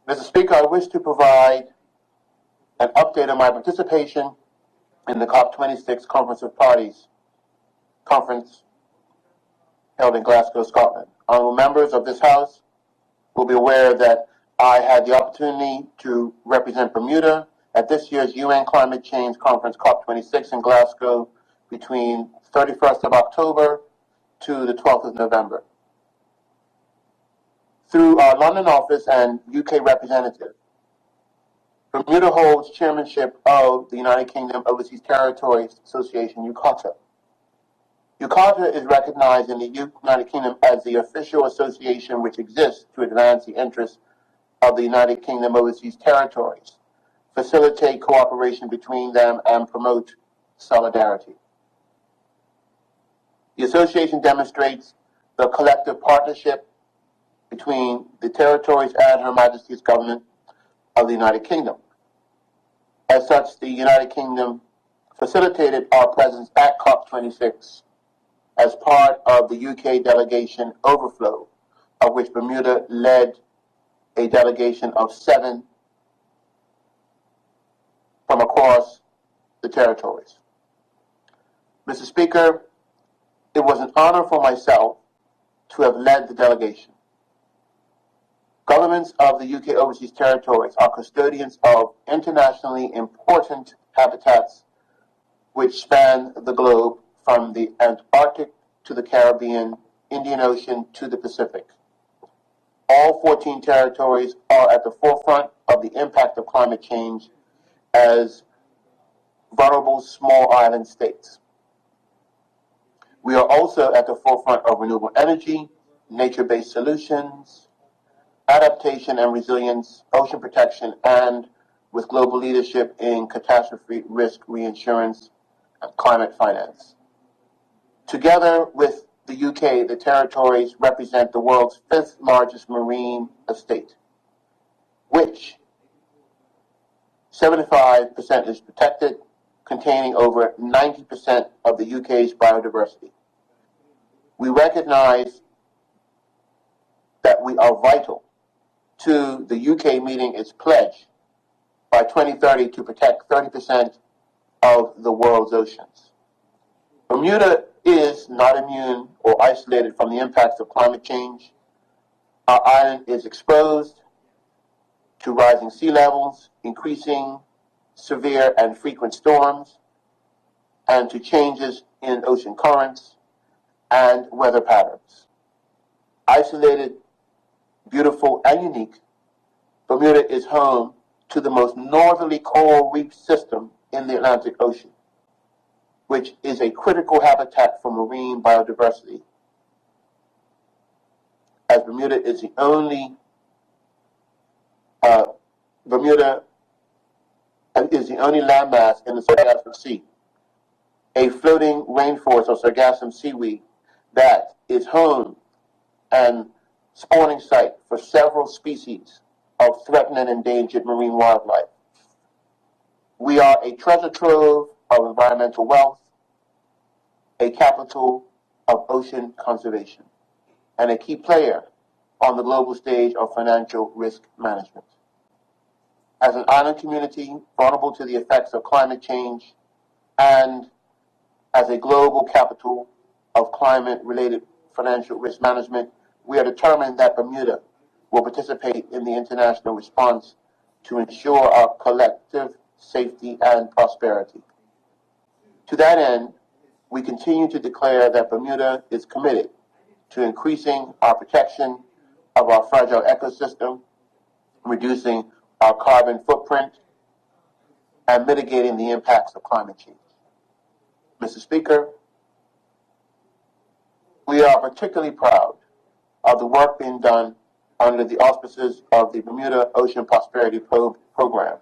Mr. Speaker, I wish to provide an update on my participation in the COP26 Conference of Parties conference held in Glasgow, Scotland. Honourable members of this House will be aware that I had the opportunity to represent Bermuda at this year's UN Climate Change Conference COP26 in Glasgow between 31st of October to the 12th of November. Through our London office and UK representative, Bermuda holds chairmanship of the United Kingdom Overseas Territories Association, UKOTA. UKOTA is recognized in the United Kingdom as the official association which exists to advance the interests of the United Kingdom Overseas Territories, facilitate cooperation between them, and promote solidarity. The association demonstrates the collective partnership between the territories and Her Majesty's government of the United Kingdom. As such, the United Kingdom facilitated our presence at COP26 as part of the UK delegation overflow, of which Bermuda led a delegation of 7 from across the territories. Mr. Speaker, it was an honor for myself to have led the delegation. Governments of the UK Overseas Territories are custodians of internationally important habitats which span the globe from the Antarctic to the Caribbean, Indian Ocean to the Pacific. All 14 territories are at the forefront of the impact of climate change as vulnerable small island states. We are also at the forefront of renewable energy, nature-based solutions, adaptation and resilience, ocean protection, and with global leadership in catastrophe risk reinsurance and climate finance. Together with the UK, the territories represent the world's 5th largest marine estate, which 75% is protected, containing over 90% of the UK's biodiversity. We recognize that we are vital to the UK meeting its pledge by 2030 to protect 30% of the world's oceans. Bermuda is not immune or isolated from the impacts of climate change. Our island is exposed to rising sea levels, increasing severe and frequent storms, and to changes in ocean currents and weather patterns. Isolated, beautiful, and unique, Bermuda is home to the most northerly coral reef system in the Atlantic Ocean, which is a critical habitat for marine biodiversity, as Bermuda is the only landmass in the Sargasso Sea, a floating rainforest of Sargassum seaweed that is home and spawning site for several species of threatened and endangered marine wildlife. We are a treasure trove of environmental wealth, a capital of ocean conservation, and a key player on the global stage of financial risk management. As an island community vulnerable to the effects of climate change, and as a global capital of climate-related financial risk management, we are determined that Bermuda will participate in the international response to ensure our collective safety and prosperity. To that end, we continue to declare that Bermuda is committed to increasing our protection of our fragile ecosystem, reducing our carbon footprint, and mitigating the impacts of climate change. Mr. Speaker, we are particularly proud of the work being done under the auspices of the Bermuda Ocean Prosperity Program,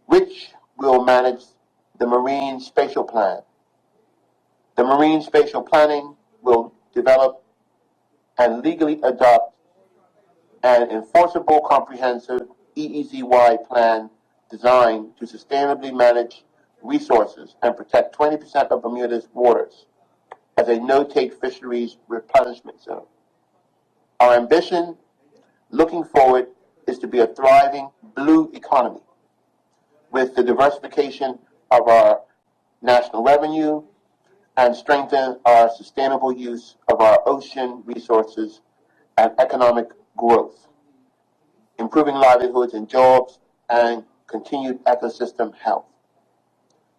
which will manage the Marine Spatial Plan. The Marine Spatial Planning will develop and legally adopt an enforceable, comprehensive EEZ-wide plan designed to sustainably manage resources and protect 20% of Bermuda's waters as a no-take fisheries replenishment zone. Our ambition, looking forward, is to be a thriving blue economy with the diversification of our national revenue and strengthen our sustainable use of our ocean resources and economic growth, improving livelihoods and jobs, and continued ecosystem health.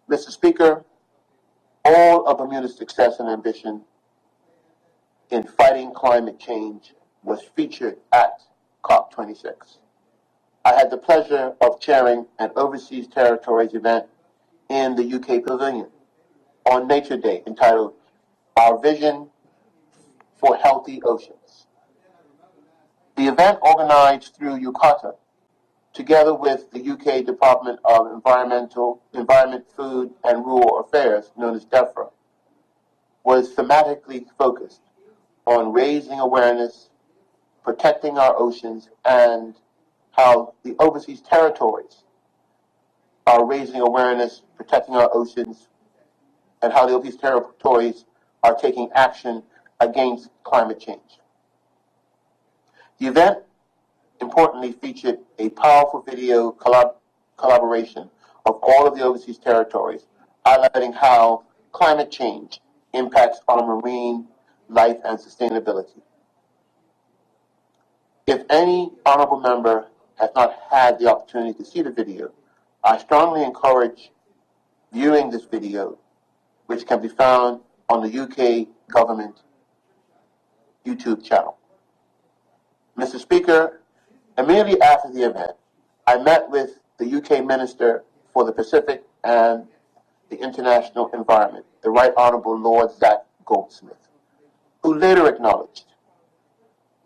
Mr. Speaker, all of Bermuda's success and ambition in fighting climate change was featured at COP26. I had the pleasure of chairing an Overseas Territories event in the UK Pavilion on Nature Day entitled Our Vision for Healthy Oceans. The event, organized through UKATA, together with the UK Department of Environment, Food and Rural Affairs, known as DEFRA, was thematically focused on raising awareness, protecting our oceans, and how the overseas territories are raising awareness, protecting our oceans, and how the overseas territories are taking action against climate change. The event, importantly, featured a powerful video collaboration of all of the overseas territories, highlighting how climate change impacts on marine life and sustainability. If any honorable member has not had the opportunity to see the video, I strongly encourage viewing this video, which can be found on the UK government YouTube channel. Mr. Speaker, immediately after the event, I met with the UK Minister for the Pacific and the International Environment, the Right Honourable Lord Zach Goldsmith, who later acknowledged,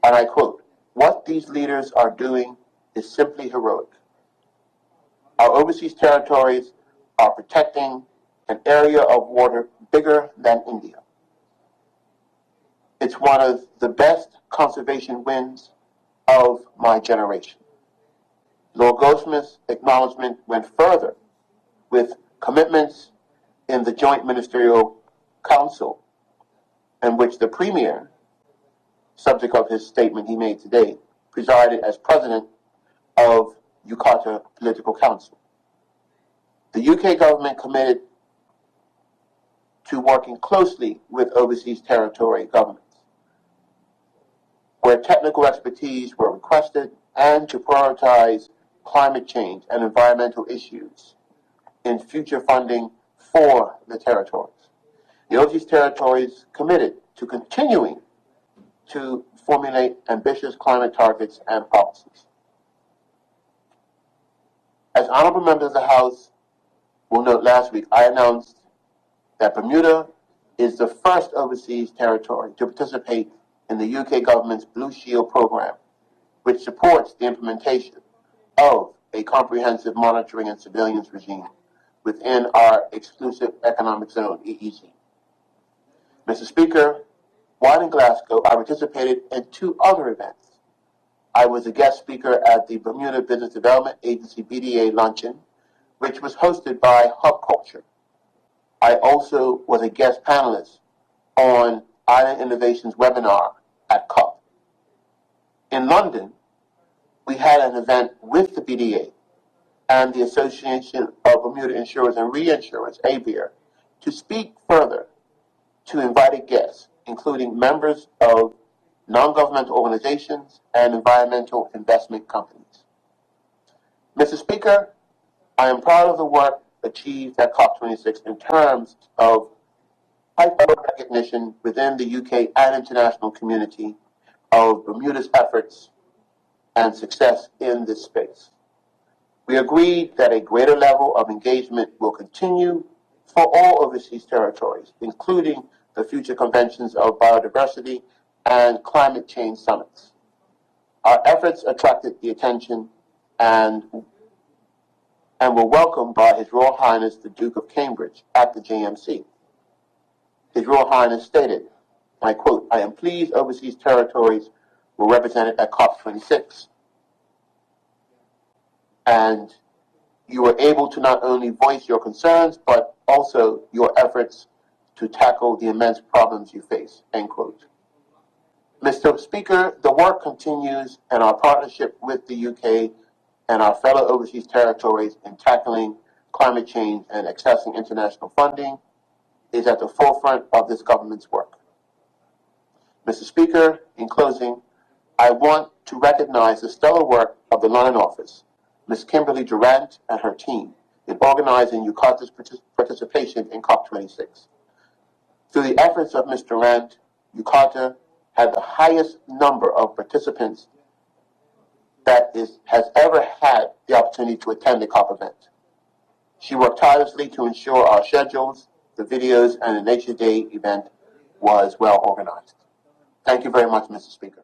and I quote, "What these leaders are doing is simply heroic. Our overseas territories are protecting an area of water bigger than India. It's one of the best conservation wins of my generation." Lord Goldsmith's acknowledgement went further with commitments in the Joint Ministerial Council, in which the Premier, subject of his statement he made today, presided as President of UKATA Political Council. The UK government committed to working closely with overseas territory governments, where technical expertise were requested, and to prioritize climate change and environmental issues in future funding for the territories. The overseas territories committed to continuing to formulate ambitious climate targets and policies. As honorable members of the House will note, last week I announced that Bermuda is the first overseas territory to participate in the UK government's Blue Shield program, which supports the implementation of a comprehensive monitoring and surveillance regime within our exclusive economic zone, EEZ. Mr. Speaker, while in Glasgow, I participated in two other events. I was a guest speaker at the Bermuda Business Development Agency BDA luncheon, which was hosted by Hub Culture. I also was a guest panelist on Island Innovations webinar at COP. In London, we had an event with the BDA and the Association of Bermuda Insurers and Reinsurers, ABIR, to speak further to invited guests, including members of non-governmental organizations and environmental investment companies. Mr. Speaker, I am proud of the work achieved at COP26 in terms of hyper recognition within the UK and international community of Bermuda's efforts and success in this space. We agreed that a greater level of engagement will continue for all overseas territories, including the future conventions of biodiversity and climate change summits. Our efforts attracted the attention and were welcomed by His Royal Highness the Duke of Cambridge at the JMC. His Royal Highness stated, and I quote, "I am pleased overseas territories were represented at COP26, and you were able to not only voice your concerns, but also your efforts to tackle the immense problems you face," end quote. Mr. Speaker, the work continues and our partnership with the UK and our fellow overseas territories in tackling climate change and accessing international funding is at the forefront of this government's work. Mr. Speaker, in closing, I want to recognize the stellar work of the London office, Ms. Kimberly Durant and her team, in organizing UKATA's participation in COP26. Through the efforts of Ms. Durant, UKATA had the highest number of participants that has ever had the opportunity to attend a COP event. She worked tirelessly to ensure our schedules, the videos, and the Nature Day event was well organized. Thank you very much, Mr. Speaker.